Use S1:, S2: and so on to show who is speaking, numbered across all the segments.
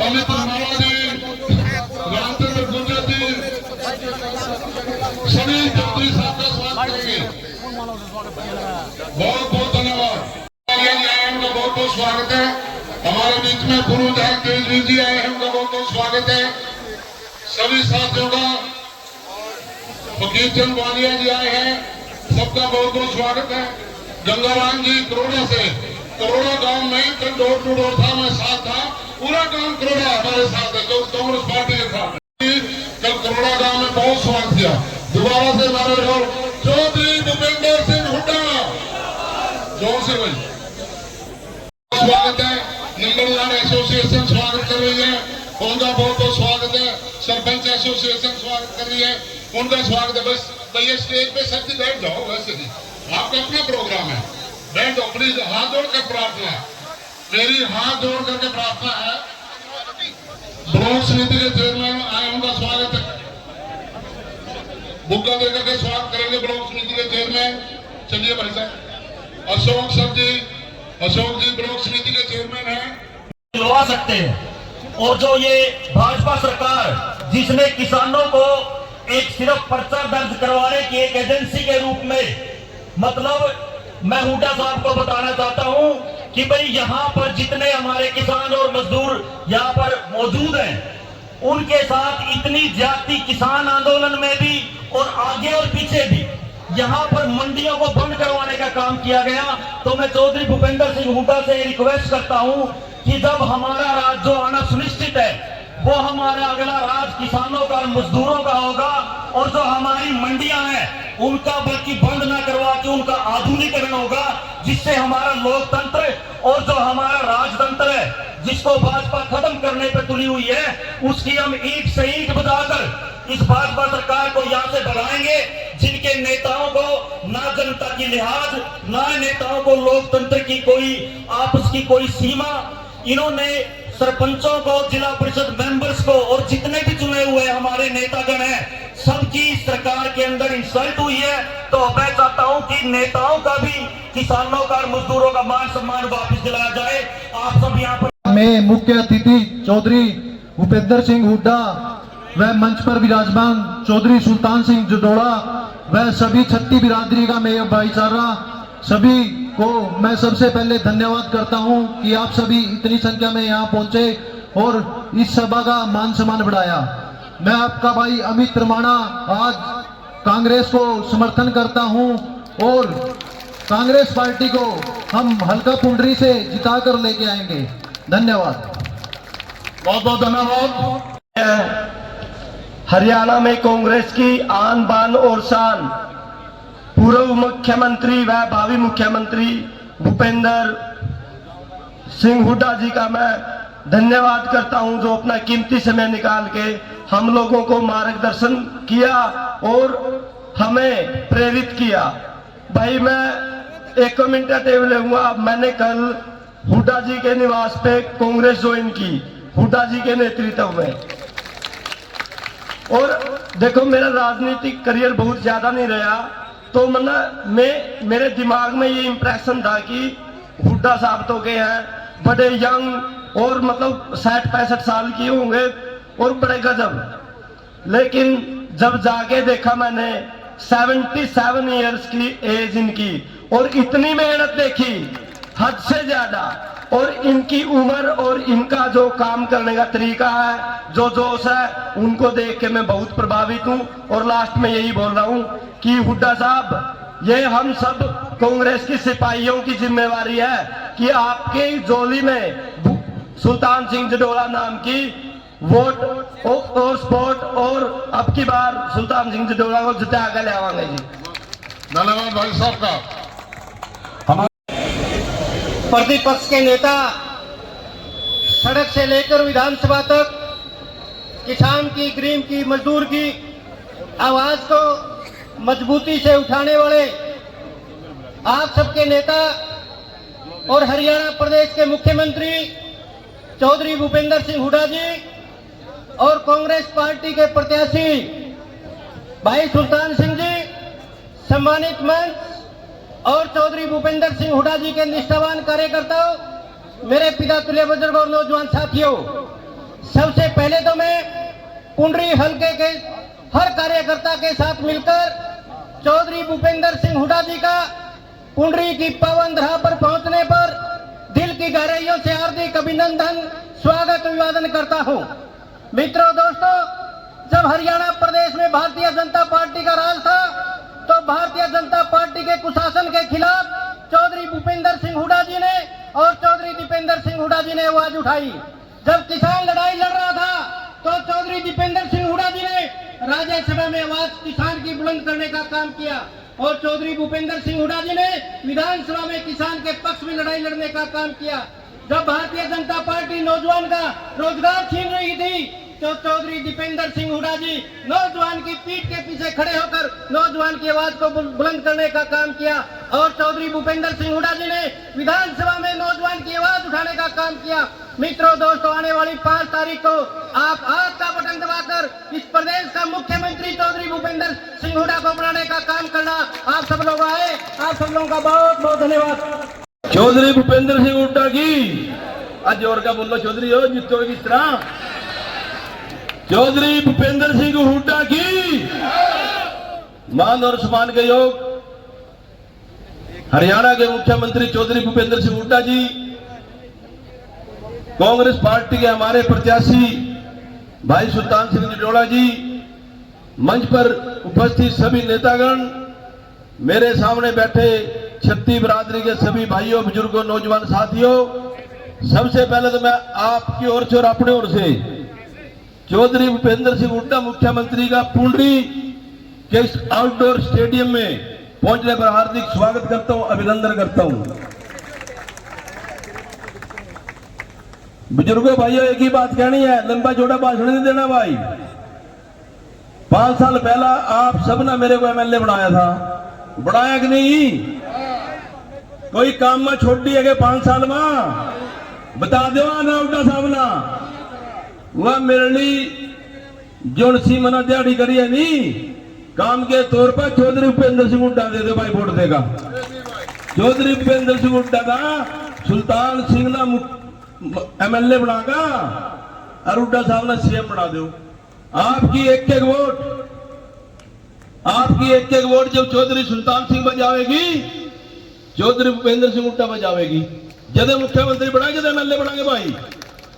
S1: अमित रंधावा जी, रामचंद्र गुर्जर जी, सभी मंत्री साहब का स्वागत करेंगे। बहुत बहुत धन्यवाद। उनका बहुत बहुत स्वागत है। हमारे बीच में गुरु जहां केजरी जी आए हैं, उनका बहुत बहुत स्वागत है। सभी साथियों का, फकीर चंद वालिया जी आए हैं, सबका बहुत बहुत स्वागत है। गंगाराम जी करोड़ा से, करोड़ा गांव में कल डोर टू डोर था, मैं साथ था, पूरा गांव करोड़ा हमारे साथ है, जो कांग्रेस पार्टी के साथ है। कल करोड़ा गांव में बहुत स्वागत किया। दोबारा से हमारे चौधरी भूपेंद्र सिंह हुड्डा, जोर से भाई स्वागत है। नंबरदार एसोसिएशन स्वागत कर रही है, उनका बहुत बहुत स्वागत है। सरपंच एसोसिएशन स्वागत कर रही है, उनका स्वागत है। बस भैया स्टेज पे सच्ची बैठ जाओ, वैसे नहीं, आपका अपना प्रोग्राम है, बैठ जाओ प्लीज। हाथ जोड़कर प्रार्थना, मेरी हाथ जोड़ करके प्रार्थना है। ब्लॉक समिति के चेयरमैन आए, उनका स्वागत है। बुक्का देकर के स्वागत करेंगे ब्लॉक समिति के चेयरमैन। चलिए भाई साहब, अशोक सर जी, अशोक जी ब्लॉक समिति के चेयरमैन हैं,
S2: दिलवा सकते हैं। और जो ये भाजपा सरकार जिसने किसानों को एक सिर्फ पर्चा दर्ज करवाने की एक एजेंसी के रूप में, मतलब मैं हुड्डा साहब को बताना चाहता हूं कि भाई यहाँ पर जितने हमारे किसान और मजदूर यहाँ पर मौजूद हैं, उनके साथ इतनी ज्यादती किसान आंदोलन में भी और आगे और पीछे भी यहाँ पर मंडियों को बंद करवाने का काम किया गया। तो मैं चौधरी भूपेंद्र सिंह हुड्डा से रिक्वेस्ट करता हूँ कि जब हमारा राज जो आना सुनिश्चित है, वो हमारा अगला राज किसानों का, मजदूरों का होगा। और जो हमारी मंडियां हैं, उनका बल्कि बंद ना करवा के उनका आधुनिकीकरण होगा, जिससे हमारा लोकतंत्र और जो हमारा राजतंत्र है, जिसको भाजपा खत्म करने पर तुली हुई है, उसकी हम ईंट से ईंट बजाकर इस भाजपा सरकार को यहाँ से बढ़ाएंगे, जिनके नेताओं को ना जनता की लिहाज, ना नेताओं को लोकतंत्र की कोई आपस की कोई सीमा। इन्होंने सरपंचों को, जिला परिषद मेंबर्स को और जितने भी चुने हुए हमारे नेतागण हैं, सबकी सरकार के अंदर इंसल्ट हुई है। तो मैं चाहता हूं कि नेताओं का भी, किसानों का और मजदूरों का मान सम्मान वापस दिलाया जाए। आप सब यहाँ पर
S3: में मुख्य अतिथि चौधरी भूपेंद्र सिंह हुड्डा व मंच पर विराजमान चौधरी सुल्तान सिंह जडोड़ा व सभी छत्ती बिरादरी का मेरा भाईचारा, सभी को मैं सबसे पहले धन्यवाद करता हूं कि आप सभी इतनी संख्या में यहाँ पहुंचे और इस सभा का मान सम्मान बढ़ाया। मैं आपका भाई अमित रमाणा आज कांग्रेस को समर्थन करता हूं और कांग्रेस पार्टी को हम हल्का पुंडरी से जिता कर लेके आएंगे। धन्यवाद,
S1: बहुत बहुत धन्यवाद।
S4: हरियाणा में कांग्रेस की आन बान और शान पूर्व मुख्यमंत्री व भावी मुख्यमंत्री भूपेंद्र सिंह हुड्डा जी का मैं धन्यवाद करता हूं, जो अपना कीमती समय निकाल के हम लोगों को मार्गदर्शन किया और हमें प्रेरित किया। भाई मैं एक कमेंटेटिव लूंगा। मैंने कल हुड्डा जी के निवास पे कांग्रेस ज्वाइन की, हुड्डा जी के नेतृत्व में। और देखो मेरा राजनीतिक करियर बहुत ज्यादा नहीं रहा, तो मेरे दिमाग में ये इंप्रेशन था कि हुड्डा साहब तो के हैं बड़े यंग और मतलब 60-65 साल की होंगे और बड़े गजब। लेकिन जब जाके देखा मैंने 77 इयर्स की एज इनकी, और इतनी मेहनत देखी हद से ज्यादा, और इनकी उम्र और इनका जो काम करने का तरीका है, जो जोश है, उनको देख के मैं बहुत प्रभावित हूं। और लास्ट में यही बोल रहा हूं कि हुड्डा साहब, ये हम सब कांग्रेस की सिपाहियों की जिम्मेवारी है कि आपके जोली में सुल्तान सिंह जडोड़ा नाम की वोट और सपोर्ट, और अब की बार सुल्तान सिंह जडोड़ा को जिता कर ले आवांगे जी।
S1: धन्यवाद भाई साहब का।
S5: प्रतिपक्ष के नेता सड़क से लेकर विधानसभा तक किसान की, गरीब की, मजदूर की आवाज को मजबूती से उठाने वाले आप सबके नेता और हरियाणा प्रदेश के मुख्यमंत्री चौधरी भूपेंद्र सिंह हुड्डा जी और कांग्रेस पार्टी के प्रत्याशी भाई सुल्तान सिंह जी, सम्मानित मंच और चौधरी भूपेंद्र सिंह हुड्डा जी के निष्ठावान कार्यकर्ताओं, मेरे पिता तुल्य बुजुर्ग और नौजवान साथियों, सबसे पहले तो मैं पुंडरी हलके के हर कार्यकर्ता के साथ मिलकर चौधरी भूपेंद्र सिंह हुड्डा जी का पुंडरी की पावन धरा पर पहुंचने पर दिल की गहराइयों से हार्दिक अभिनंदन, स्वागत अभिवादन करता हूं। मित्रों, दोस्तों, जब हरियाणा प्रदेश में भारतीय जनता पार्टी का राज था तो भारतीय जनता पार्टी के कुशासन के खिलाफ चौधरी भूपेंद्र सिंह हुड्डा जी ने और चौधरी दीपेंद्र सिंह हुड्डा जी ने आवाज उठाई। जब किसान लड़ाई लड़ रहा था तो चौधरी दीपेंद्र सिंह हुड्डा जी ने राज्यसभा में आवाज किसान की बुलंद करने का काम किया और चौधरी भूपेंद्र सिंह हुड्डा जी ने विधानसभा में किसान के पक्ष में लड़ाई लड़ने का काम किया। जब भारतीय जनता पार्टी नौजवान का रोजगार छीन रही थी तो चौधरी दीपेंद्र सिंह हुड्डा जी नौजवान की पीठ के पीछे खड़े होकर नौजवान की आवाज को बुलंद करने का काम किया और चौधरी भूपेंद्र सिंह हुड्डा जी ने विधानसभा में नौजवान की आवाज उठाने का काम किया। मित्रों, दोस्तों, आने वाली 5 तारीख को आप हाथ का बटन दबाकर इस प्रदेश का मुख्यमंत्री चौधरी भूपेंद्र सिंह हुड्डा को बनाने का काम करना। आप सब लोग आए, आप सब लोगों का बहुत बहुत धन्यवाद।
S4: चौधरी भूपेंद्र सिंह हुड्डा की आज जोर का बोलो चौधरी हो जितोगे किस तरह। चौधरी भूपेंद्र सिंह हुड्डा की मान और सम्मान के योग हरियाणा के मुख्यमंत्री चौधरी भूपेंद्र सिंह हुड्डा जी, कांग्रेस पार्टी के हमारे प्रत्याशी भाई सुल्तान सिंह जडोड़ा जी, मंच पर उपस्थित सभी नेतागण, मेरे सामने बैठे छत्ती बिरादरी के सभी भाइयों, बुजुर्गों, नौजवान साथियों, सबसे पहले तो मैं आपकी ओर से और अपने ओर से चौधरी भूपेंद्र सिंह हुड्डा मुख्यमंत्री का पुंडरी के इस आउटडोर स्टेडियम में पहुंचने पर हार्दिक स्वागत करता हूं, अभिनंदन करता हूं। बुजुर्गों, भाइयों, एक ही बात कहनी है, लंबा चौड़ा भाषण नहीं देना भाई। 5 साल पहला आप सब ने मेरे को एमएलए बनाया था, बनाया कि नहीं? कोई काम में छोड़ी है 5 साल में बता दो ना हुड्डा साहब ना। वह मेरे लिए जो सी मना दिहाड़ी करी है नहीं काम के तौर पर चौधरी भूपेंद्र सिंह हुड्डा दे दे भाई, वोट देगा। चौधरी भूपेंद्र सिंह हुड्डा का सुल्तान सिंह ना एमएलए बनागा और हुड्डा साहब ने सीएम बना दो। आपकी एक एक वोट, आपकी एक एक वोट जब चौधरी सुल्तान सिंह बजावेगी, चौधरी भूपेंद्र सिंह हुड्डा बजावेगी। जब मुख्यमंत्री बनाए, जब एमएलए बनाएंगे भाई।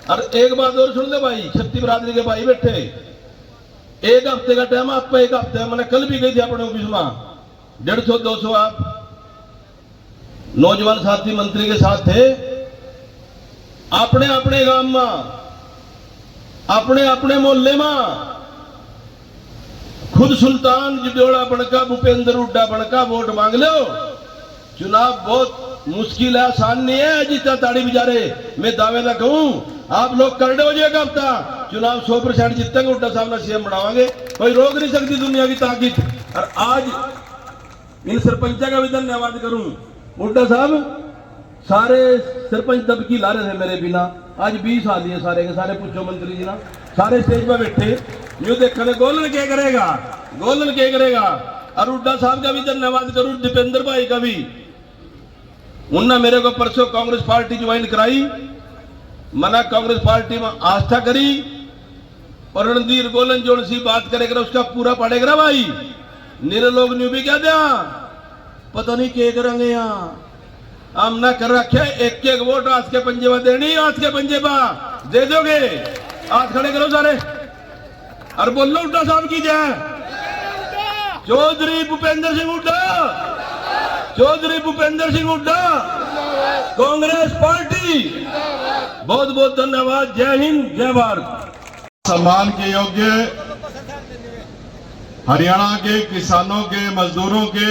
S4: और एक बात और सुन ले भाई, छत्ती बिरादरी के भाई बैठे, 1 हफ्ते का टाइम आपका, 1 हफ्ते मैंने कल भी गई थी अपने ऑफिस में, 150-200 आप नौजवान साथी मंत्री के साथ थे। अपने अपने गांव में, अपने अपने मोहल्ले में खुद सुल्तान जडोड़ा बनका, भूपेंद्र हुड्डा बनका वोट मांग लो। चुनाव बहुत मुश्किल है, आसान नहीं है। जितना ताड़ी बिचारे मैं दावे ना कहूं, आप लोग कर हो जाएगा हफ्ता चुनाव 100% जीतेंगे, हुड्डा साहब ने सीएम बनावांगे, कोई रोक नहीं सकती दुनिया की ताकत। और आज इन सरपंचा का भी धन्यवाद करूं। हुड्डा साहब सारे सरपंच दबकी ला रहे थे मेरे बिना, आज 20 साल है सारे के सारे, पूछो मंत्री जी ना, सारे स्टेज पर बैठे यूं देखने गोलन क्या करेगा, गोलन क्या करेगा। और हुड्डा साहब का भी धन्यवाद करूं, दीपेंद्र भाई का भी। उन्होंने मेरे को परसों कांग्रेस पार्टी ज्वाइन कराई, मना कांग्रेस पार्टी में आस्था करी और रणधीर गोलन जोड़ सी बात करेगा उसका पूरा पड़ेगा भाई। निरे लोग न्यू भी क्या दिया पता नहीं क्या करेंगे यहाँ, हमने कर रखे एक एक वोट आज के पंजे में देनी, आज के पंजे में दे दोगे। आज खड़े करो सारे और बोलो हुड्डा साहब की जय। चौधरी भूपेंद्र सिंह हुड्डा, चौधरी भूपेंद्र सिंह हुड्डा, कांग्रेस पार्टी। बहुत बहुत धन्यवाद। जय हिंद, जय भारत।
S1: सम्मान के योग्य हरियाणा के किसानों के, मजदूरों के,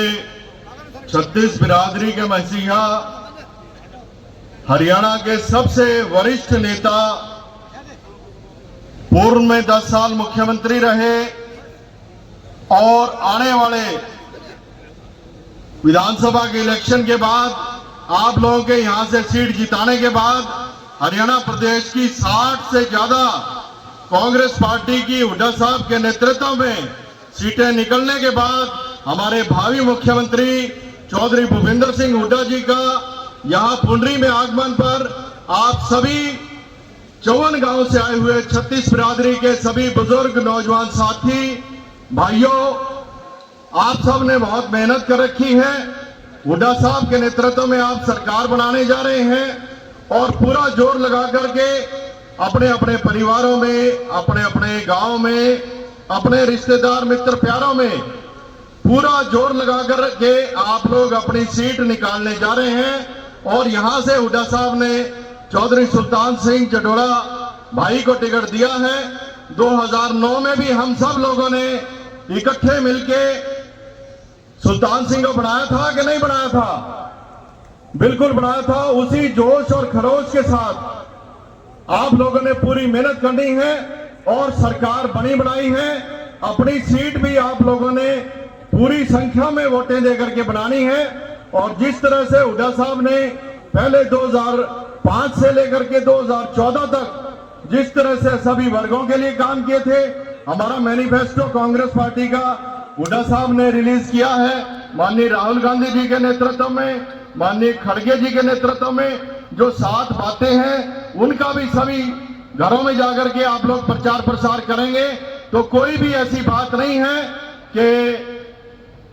S1: छत्तीस बिरादरी के मसीहा, हरियाणा के सबसे वरिष्ठ नेता, पूर्व में 10 साल मुख्यमंत्री रहे और आने वाले विधानसभा के इलेक्शन के बाद आप लोगों के यहां से सीट जिताने के बाद हरियाणा प्रदेश की 60 से ज्यादा कांग्रेस पार्टी की हुड्डा साहब के नेतृत्व में सीटें निकलने के बाद हमारे भावी मुख्यमंत्री चौधरी भूपेंद्र सिंह हुड्डा जी का यहां पुंडरी में आगमन पर आप सभी
S6: 54 गांव से आए हुए 36 बिरादरी के सभी बुजुर्ग नौजवान साथी भाइयों, आप सब ने बहुत मेहनत कर रखी है। हुड्डा साहब के नेतृत्व में आप सरकार बनाने जा रहे हैं और पूरा जोर लगा करके अपने अपने परिवारों में, अपने अपने गांव में, अपने रिश्तेदार मित्र प्यारों में पूरा जोर लगा करके आप लोग अपनी सीट निकालने जा रहे हैं। और यहां से हुड्डा साहब ने चौधरी सुल्तान सिंह जडोड़ा भाई को टिकट दिया है। 2009 में भी हम सब लोगों ने इकट्ठे मिलके सुल्तान सिंह को बनाया था कि नहीं बनाया था? बिल्कुल बनाया था। उसी जोश और खरोश के साथ आप लोगों ने पूरी मेहनत करनी है और सरकार बनी बनाई है। अपनी सीट भी आप लोगों ने पूरी संख्या में वोटें देकर के बनानी है। और जिस तरह से हुड्डा साहब ने पहले 2005 से लेकर के 2014 तक जिस तरह से सभी वर्गों के लिए काम किए थे, हमारा मैनिफेस्टो कांग्रेस पार्टी का हुड्डा साहब ने रिलीज किया है। माननीय राहुल गांधी जी के नेतृत्व में, माननीय खड़गे जी के नेतृत्व में जो 7 बातें हैं, उनका भी सभी घरों में जाकर के आप लोग प्रचार प्रसार करेंगे। तो कोई भी ऐसी बात नहीं है कि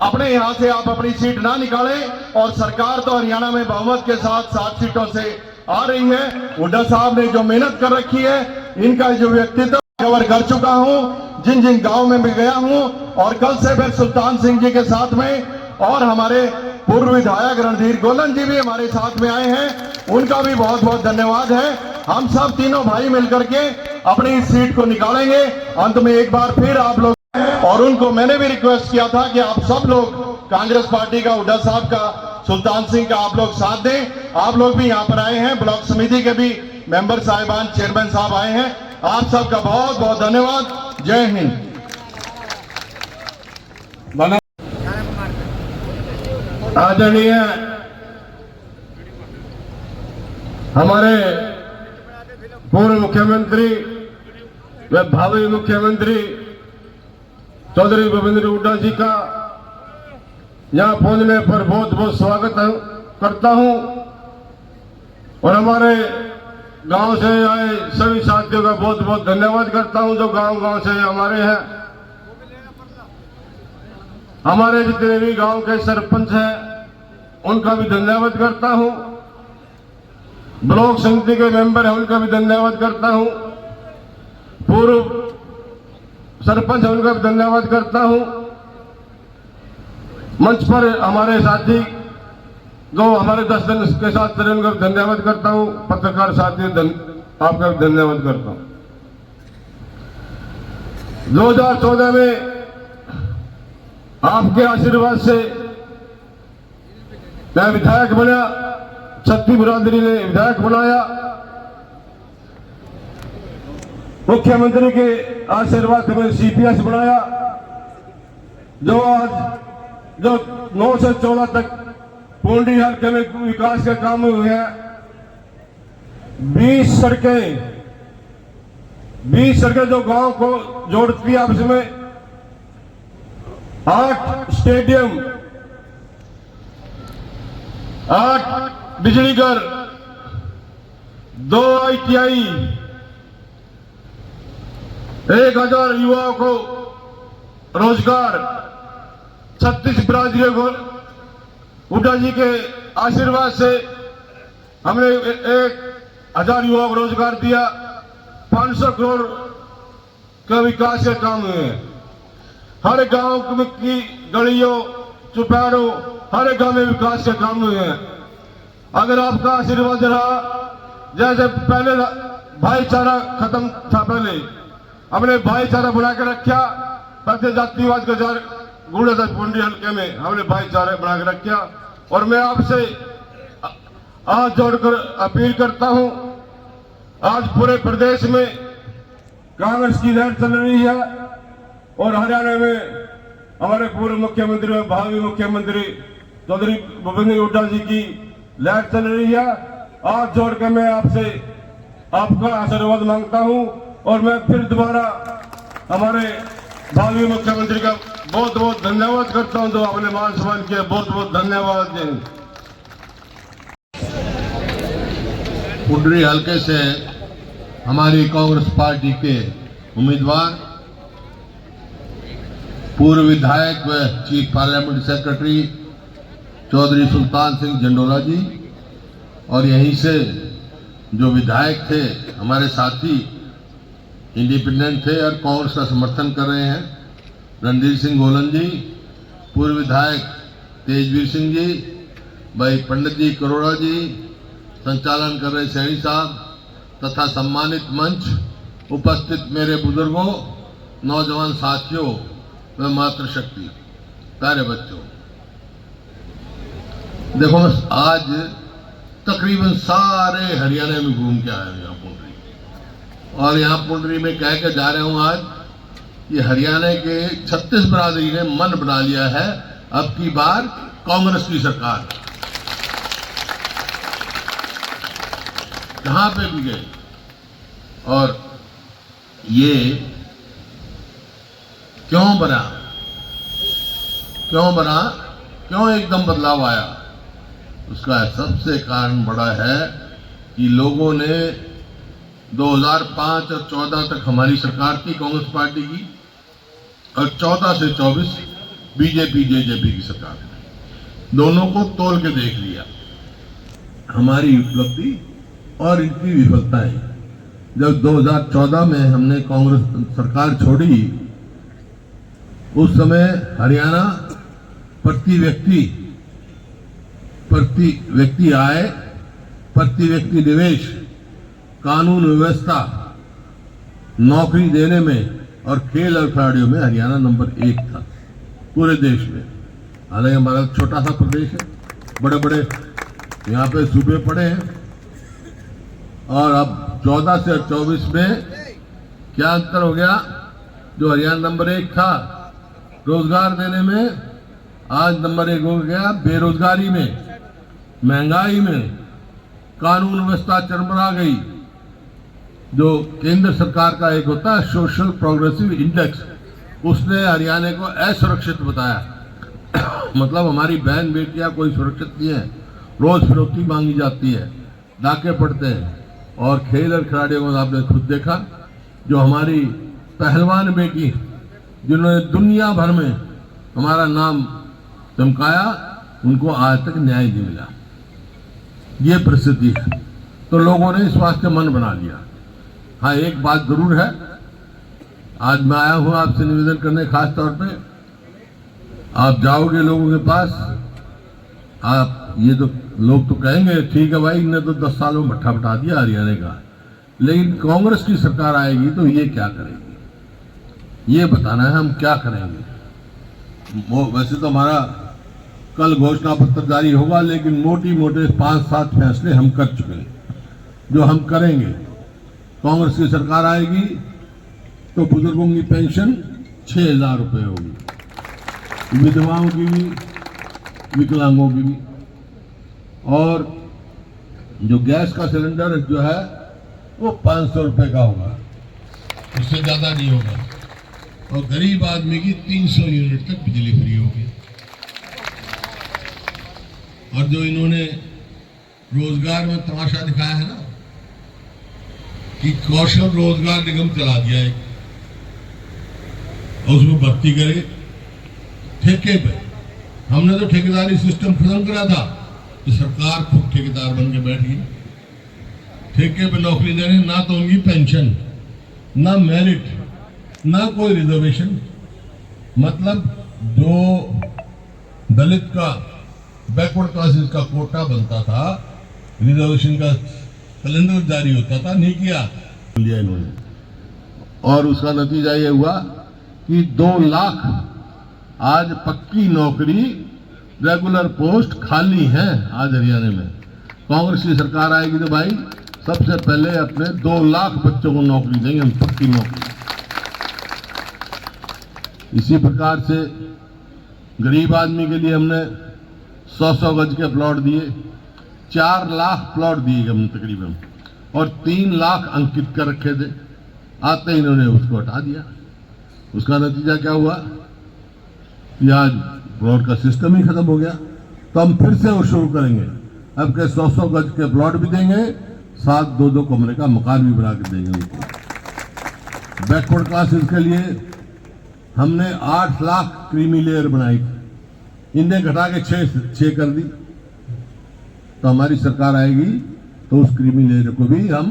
S6: अपने यहां से आप अपनी सीट ना निकालें। और सरकार तो हरियाणा में बहुमत के साथ 7 सीटों से आ रही है। हुड्डा साहब ने जो मेहनत कर रखी है, इनका जो व्यक्तित्व कवर कर चुका हूं, जिन जिन गांव में भी गया हूं, और कल से फिर सुल्तान सिंह जी के साथ में और हमारे पूर्व विधायक रणधीर गोलन जी भी हमारे साथ में आए हैं, उनका भी बहुत बहुत धन्यवाद है। हम सब तीनों भाई मिलकर के अपनी इस सीट को निकालेंगे। अंत में एक बार फिर आप लोग, और उनको मैंने भी रिक्वेस्ट किया था कि आप सब लोग कांग्रेस पार्टी का, हुड्डा साहब का, सुल्तान सिंह का आप लोग साथ दें। आप लोग भी यहाँ पर आए हैं, ब्लॉक समिति के भी मेंबर साहिबान, चेयरमैन साहब आए हैं। आप सबका बहुत बहुत धन्यवाद। जय हिंद।
S7: आदरणीय हमारे पूर्व मुख्यमंत्री व भावी मुख्यमंत्री चौधरी भूपेंद्र हुड्डा जी का यहां पहुंचने पर बहुत बहुत स्वागत करता हूं। और हमारे गांव से आए सभी साथियों का बहुत बहुत धन्यवाद करता हूं जो गांव से हमारे हैं। हमारे जितने भी गांव के सरपंच हैं उनका भी धन्यवाद करता हूं। ब्लॉक समिति के मेंबर हैं उनका भी धन्यवाद करता हूं। पूर्व सरपंच है उनका भी धन्यवाद करता हूं। मंच पर हमारे साथी जो हमारे 10 दिन के साथ चले उनका भी धन्यवाद करता हूं। पत्रकार साथी आपका भी धन्यवाद करता हूं। 2014 में आपके आशीर्वाद से मैं विधायक बना, छत्ती बिरादरी ने विधायक बनाया। मुख्यमंत्री के आशीर्वाद से मैंने CPS बनाया। जो आज जो 9 से 14 तक पूंडी हल्के में विकास के काम हुए हैं। 20 सड़कें जो गांव को जोड़ती है आपस में, 8 स्टेडियम, 8 बिजली घर, 2 ITI, 1000 युवाओं को रोजगार, 36 बिरादरियों को हुड्डा जी के आशीर्वाद से हमने 1000 युवाओं को रोजगार दिया। 500 करोड़ का विकास के काम हुए हैं। हर गांव की गलियों, चुपाड़ों, हर गांव में विकास के काम हुए हैं। अगर आपका आशीर्वाद रहा, जैसे पहले भाईचारा खत्म था, पहले हमने भाईचारा बना के रखा। पहले जातिवाद का जार गुड़ा था पूंडी हल्के में, हमने भाईचारा बना के रखा। और मैं आपसे हाथ जोड़कर अपील करता हूं, आज पूरे प्रदेश में कांग्रेस की लहर चल रही है और हरियाणा में हमारे पूर्व मुख्यमंत्री और भावी मुख्यमंत्री चौधरी भूपेंद्र हुड्डा जी की लहर चल रही है। हाथ जोड़कर मैं आपसे आपका आशीर्वाद मांगता हूं। और मैं फिर दोबारा हमारे भावी मुख्यमंत्री का बहुत बहुत धन्यवाद करता हूं जो आपने मान सम्मान किया। बहुत बहुत धन्यवाद।
S8: पुंडरी हल्के से
S6: हमारी कांग्रेस पार्टी के उम्मीदवार पूर्व विधायक व chief parliament secretary Chaudhary Sultan Singh जंडोला जी, और यहीं से जो विधायक थे हमारे साथी इंडिपेंडेंट थे और कांग्रेस का समर्थन कर रहे हैं, रणधीर सिंह गोलन जी, पूर्व विधायक तेजवीर सिंह जी, भाई पंडित जी करोड़ा जी, संचालन कर रहे सैनी साहब तथा सम्मानित मंच, उपस्थित मेरे बुजुर्गों, नौजवान साथियों व मातृशक्ति, प्यारे बच्चों, देखो मैं आज तकरीबन सारे हरियाणा में घूम के आया हूँ यहाँ पुंडरी, और यहाँ पुंडरी में कह के जा रहा हूँ आज ये हरियाणा के 36 बिरादरी ने मन बना लिया है अब की बार कांग्रेस की सरकार। जहां पे भी गए, और ये क्यों बना, क्यों एकदम बदलाव आया, उसका सबसे कारण बड़ा है कि लोगों ने 2005 और 14 तक हमारी सरकार थी कांग्रेस पार्टी की, और 14 से 24 बीजेपी जेजेपी की सरकार, दोनों को तोल के देख लिया, हमारी उपलब्धि और इनकी विफलताएं। जब 2014 में हमने कांग्रेस सरकार छोड़ी, उस समय हरियाणा प्रति व्यक्ति आय, प्रति व्यक्ति निवेश, कानून व्यवस्था, नौकरी देने में और खेल और खिलाड़ियों में हरियाणा नंबर 1 था पूरे देश में। हालांकि हमारा छोटा सा प्रदेश है, बड़े बड़े यहाँ पे सूबे पड़े हैं, और अब 14 से 24 में क्या अंतर हो गया। जो हरियाणा नंबर 1 था रोजगार देने में, आज नंबर 1 हो गया बेरोजगारी में, महंगाई में, कानून व्यवस्था चरमरा गई। जो केंद्र सरकार का एक होता है सोशल प्रोग्रेसिव इंडेक्स, उसने हरियाणा को असुरक्षित बताया। मतलब हमारी बहन बेटियां कोई सुरक्षित नहीं है, रोज फिरौती मांगी जाती है, डाके पड़ते हैं, और खेल और खिलाड़ियों को आपने खुद देखा, जो हमारी पहलवान बेटी जिन्होंने दुनिया भर में हमारा नाम चमकाया, उनको आज तक न्याय नहीं मिला। ये परिस्थिति है, तो लोगों ने इस वास्ते मन बना लिया। हाँ, एक बात जरूर है, आज मैं आया हूं आपसे निवेदन करने, खास तौर पे आप जाओगे लोगों के पास, आप ये तो लोग तो कहेंगे ठीक है भाई, इनने तो 10 सालों में भट्ठा बटा दिया हरियाणा का, लेकिन कांग्रेस की सरकार आएगी तो ये क्या करेगी, ये बताना है हम क्या करेंगे। वैसे तो हमारा कल घोषणा पत्र जारी होगा, लेकिन मोटी मोटे 5-7 फैसले हम कर चुके हैं जो हम करेंगे। कांग्रेस की सरकार आएगी तो बुजुर्गों की पेंशन 6,000 रुपये होगी, विधवाओं की भी, विकलांगों की भी, और जो गैस का सिलेंडर जो है वो 500 रुपये का होगा, उससे ज्यादा नहीं होगा, और गरीब आदमी की 300 यूनिट तक बिजली फ्री होगी। और जो इन्होंने रोजगार में तमाशा दिखाया है ना, कि कौशल रोजगार निगम चला दिया है, और उसमें भर्ती करे ठेके पे। हमने तो ठेकेदारी सिस्टम खत्म करा था, तो सरकार खुद ठेकेदार बन के बैठ गई। ठेके पे नौकरी दे रहे, ना तो उनकी पेंशन, ना मेरिट, ना कोई रिजर्वेशन। मतलब जो दलित का, बैकवर्ड क्लासेस का कोटा बनता था, रिजर्वेशन का कैलेंडर जारी होता था, नहीं किया इन्होंने, और उसका नतीजा ये हुआ कि 2 लाख आज पक्की नौकरी, रेगुलर पोस्ट खाली हैं आज हरियाणा में। कांग्रेस की सरकार आएगी तो भाई सबसे पहले अपने 2 लाख बच्चों को नौकरी देंगे हम, पक्की नौकरी। इसी प्रकार से गरीब आदमी के लिए हमने 100-100 गज के प्लॉट दिए, 4 लाख प्लॉट दिए हमने तकरीबन, और 3 लाख अंकित कर रखे थे। आते ही इन्होंने उसको हटा दिया। उसका नतीजा क्या हुआ कि आज प्लॉट का सिस्टम ही खत्म हो गया। तो हम फिर से वो शुरू करेंगे, अब के 100-100 गज के प्लॉट भी देंगे, साथ 2-2 कमरे का मकान भी बना के देंगे उनको। बैकवर्ड क्लासेस के लिए हमने 8 लाख क्रीमी लेयर बनाई थी, इन्हें घटा के 6 कर दी। तो हमारी सरकार आएगी तो उस क्रीमी लेयर को भी हम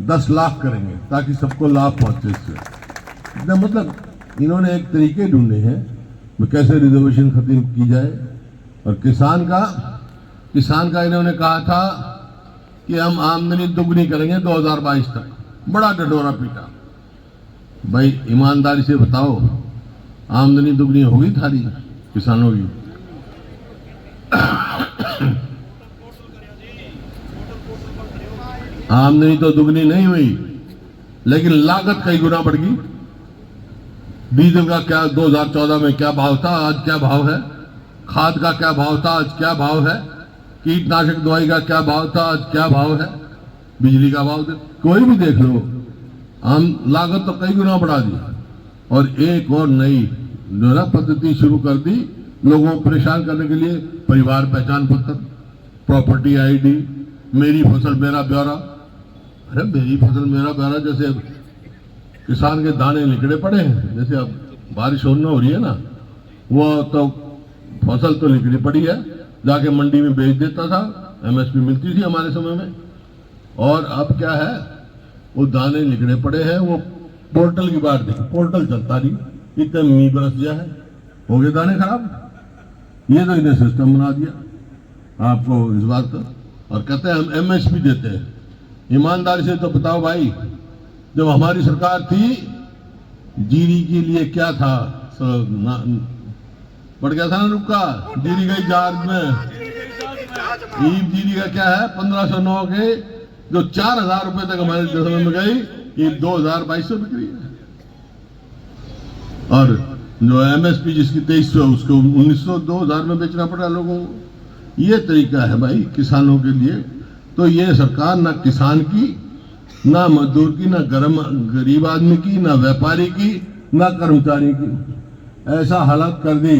S6: 10 लाख करेंगे ताकि सबको लाभ पहुंचे इससे। मतलब इन्होंने एक तरीके ढूंढे हैं कैसे रिजर्वेशन खत्म की जाए। और किसान का इन्होंने कहा था कि हम आमदनी दुगनी करेंगे 2022 तक, बड़ा डडोरा पीटा। भाई ईमानदारी से बताओ, आमदनी दुगनी होगी थारी किसानों की? आमदनी तो दुगनी नहीं हुई, लेकिन लागत कई गुना बढ़ गई। डीजल का क्या 2014 में क्या भाव था, आज क्या भाव है? खाद का क्या भाव था, आज क्या भाव है? कीटनाशक दवाई का क्या भाव था, आज क्या भाव है? बिजली का भाव कोई भी देख लो, आम लागत तो कई गुना बढ़ा दी। और एक और नई जो ना पद्धति शुरू कर दी लोगों को परेशान करने के लिए, परिवार पहचान पत्र, प्रॉपर्टी आईडी, मेरी फसल मेरा ब्यौरा। अरे मेरी फसल मेरा ब्यौरा, जैसे किसान के दाने निकले पड़े हैं। जैसे अब बारिश होना हो रही है ना, वो तो फसल तो निकली पड़ी है, जाके मंडी में बेच देता था, एमएसपी मिलती थी हमारे समय में। और अब क्या है, वो दाने निकले पड़े हैं, वो पोर्टल की बात देखो, पोर्टल चलता नहीं, इतने मीह बरस गया है, हो गए दाने खराब। ये तो इन्हें सिस्टम बना दिया आपको इस बात का, और कहते हैं हम एमएसपी देते हैं। ईमानदारी से तो बताओ भाई, जब हमारी सरकार थी जीरी के लिए क्या था, बढ़ गया था ना रुका, जीरी गई जार में। ईब जीरी का क्या है, 1509 के जो 4000 रुपए तक हमारे समय में गई, ईब 2200 बिक्री है। और जो एमएसपी जिसकी 2300 उसको 1900 2000 में बेचना पड़ा लोगों को। ये तरीका है भाई किसानों के लिए। तो ये सरकार ना किसान की, ना मजदूर की, ना गरीब आदमी की, ना व्यापारी की, ना कर्मचारी की, ऐसा हालत कर दी।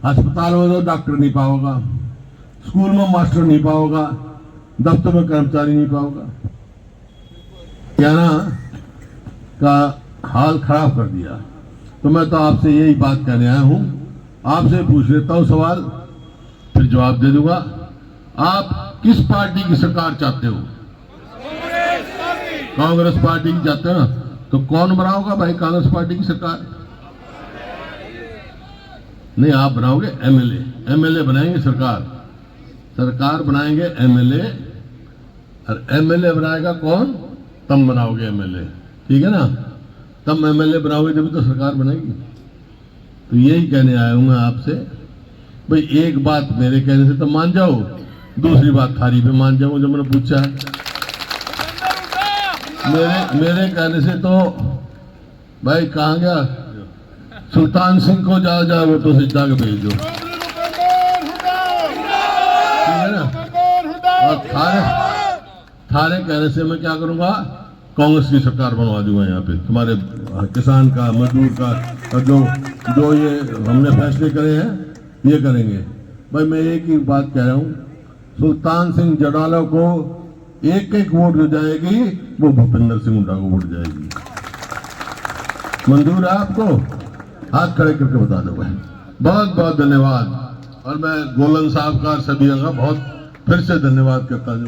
S6: अस्पताल में तो डॉक्टर नहीं पाओगा, स्कूल में मास्टर नहीं पाओगा, दफ्तर में कर्मचारी नहीं पाओगा। हरियाणा का हाल खराब कर दिया। तो मैं तो आपसे यही बात कहने आया हूं, आपसे पूछ लेता हूं सवाल, फिर जवाब दे दूंगा। आप किस पार्टी की सरकार चाहते हो? कांग्रेस पार्टी की चाहते हो ना? तो कौन बनाओगा भाई कांग्रेस पार्टी की सरकार? नहीं, आप बनाओगे एमएलए बनाएंगे सरकार बनाएंगे एमएलए। और एमएलए बनाएगा कौन? तुम बनाओगे एमएलए, ठीक है ना? तुम एमएलए बनाओगे जब तो सरकार बनेगी। तो यही कहने आया हूं मैं आपसे, भाई एक बात मेरे कहने से तो मान जाओ, दूसरी बात थारी पे मान जाओ। जो मैंने पूछा है मेरे कहने से तो भाई कहाँ गया सुल्तान सिंह को जा वो तो सिद्धा के भेज दो, ठीक है ना? और थारे कहने से मैं क्या करूंगा, कांग्रेस की सरकार बनवा दूंगा यहाँ पे, तुम्हारे किसान का, मजदूर का, और जो ये हमने फैसले करे हैं ये करेंगे। भाई मैं एक ही बात कह रहा हूँ, सुल्तान सिंह जड़ाला को एक वोट जो जाएगी वो भूपेंद्र सिंह हुड्डा को वोट जाएगी। मंजूर है आपको? हाथ खड़े करके बता दो भाई। बहुत बहुत धन्यवाद। और मैं गोलन साहब का, सभी का बहुत फिर से धन्यवाद करता हूँ।